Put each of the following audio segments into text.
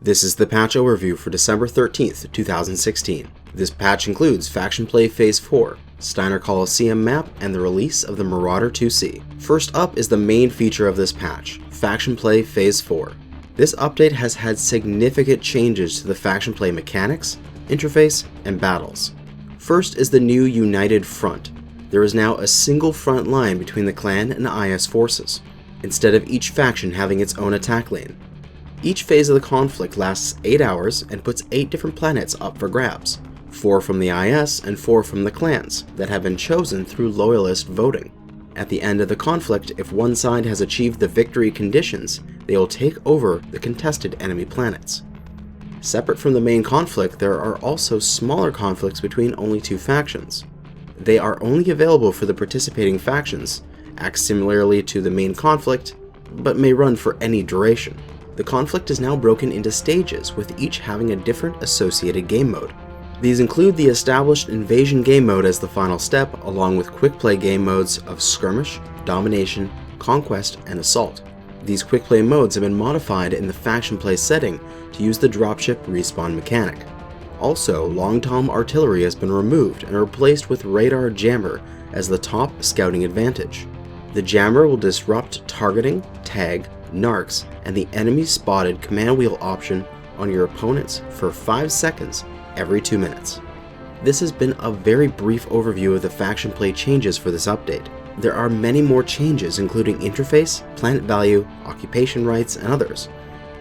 This is the patch overview for December 13th, 2016. This patch includes Faction Play Phase 4, Steiner Coliseum map, and the release of the Marauder 2C. First up is the main feature of this patch, Faction Play Phase 4. This update has had significant changes to the Faction Play mechanics, interface, and battles. First is the new United Front. There is now a single front line between the clan and IS forces, instead of each faction having its own attack lane. Each phase of the conflict lasts 8 hours and puts 8 different planets up for grabs, 4 from the IS and 4 from the clans that have been chosen through loyalist voting. At the end of the conflict, if one side has achieved the victory conditions, they will take over the contested enemy planets. Separate from the main conflict, there are also smaller conflicts between only 2 factions. They are only available for the participating factions, act similarly to the main conflict, but may run for any duration. The conflict is now broken into stages, with each having a different associated game mode. These include the established invasion game mode as the final step, along with quick play game modes of skirmish, domination, conquest, and assault. These quick play modes have been modified in the faction play setting to use the dropship respawn mechanic. Also, long tom artillery has been removed and replaced with radar jammer as the top scouting advantage. The jammer will disrupt targeting, tag, narcs, and the enemy spotted command wheel option on your opponents for 5 seconds every 2 minutes. This has been a very brief overview of the faction play changes for this update. There are many more changes, including interface, planet value, occupation rights, and others.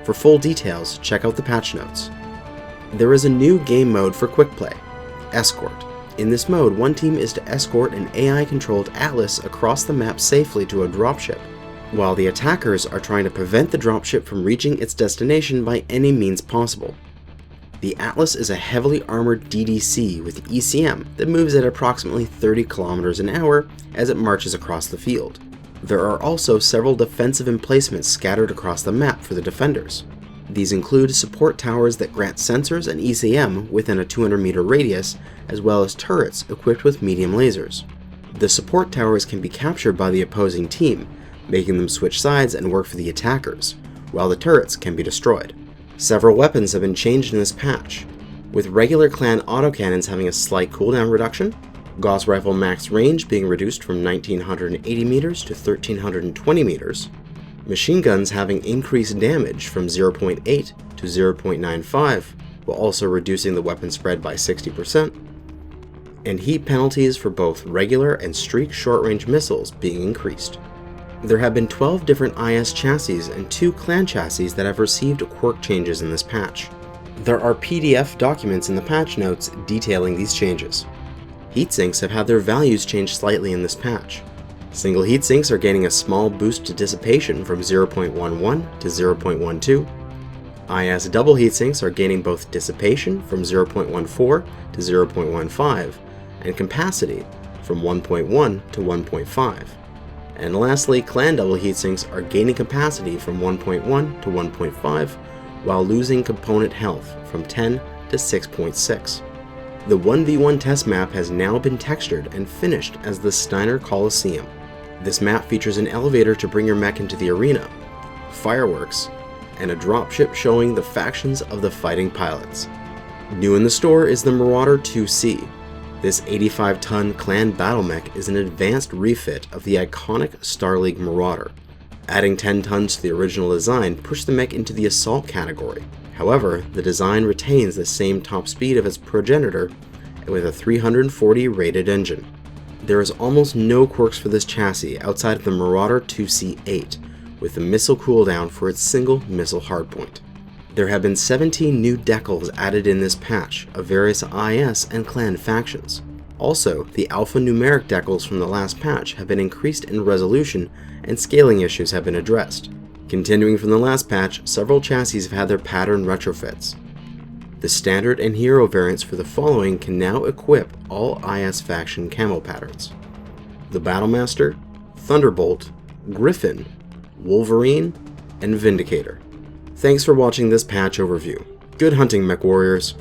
For full details, check out the patch notes. There is a new game mode for quick play, Escort. In this mode, one team is to escort an AI-controlled Atlas across the map safely to a dropship, while the attackers are trying to prevent the dropship from reaching its destination by any means possible. The Atlas is a heavily armored DDC with ECM that moves at approximately 30 km an hour as it marches across the field. There are also several defensive emplacements scattered across the map for the defenders. These include support towers that grant sensors and ECM within a 200-meter radius, as well as turrets equipped with medium lasers. The support towers can be captured by the opposing team, making them switch sides and work for the attackers, while the turrets can be destroyed. Several weapons have been changed in this patch, with regular clan autocannons having a slight cooldown reduction, Gauss rifle max range being reduced from 1980 meters to 1320 meters, machine guns having increased damage from 0.8 to 0.95, while also reducing the weapon spread by 60%, and heat penalties for both regular and streak short-range missiles being increased. There have been 12 different IS chassis and 2 clan chassis that have received quirk changes in this patch. There are PDF documents in the patch notes detailing these changes. Heatsinks have had their values changed slightly in this patch. Single heatsinks are gaining a small boost to dissipation from 0.11 to 0.12. IS double heatsinks are gaining both dissipation from 0.14 to 0.15 and capacity from 1.1 to 1.5. And lastly, clan double heatsinks are gaining capacity from 1.1 to 1.5 while losing component health from 10 to 6.6. The 1v1 test map has now been textured and finished as the Steiner Coliseum. This map features an elevator to bring your mech into the arena, fireworks, and a dropship showing the factions of the fighting pilots. New in the store is the Marauder 2C. This 85-ton clan battle mech is an advanced refit of the iconic Star League Marauder. Adding 10 tons to the original design pushed the mech into the assault category. However, the design retains the same top speed of its progenitor with a 340 rated engine. There is almost no quirks for this chassis outside of the Marauder 2C8, with the missile cooldown for its single missile hardpoint. There have been 17 new decals added in this patch of various IS and clan factions. Also, the alphanumeric decals from the last patch have been increased in resolution and scaling issues have been addressed. Continuing from the last patch, several chassis have had their pattern retrofits. The standard and hero variants for the following can now equip all IS faction camo patterns: the Battlemaster, Thunderbolt, Griffin, Wolverine, and Vindicator. Thanks for watching this patch overview. Good hunting, Mech Warriors!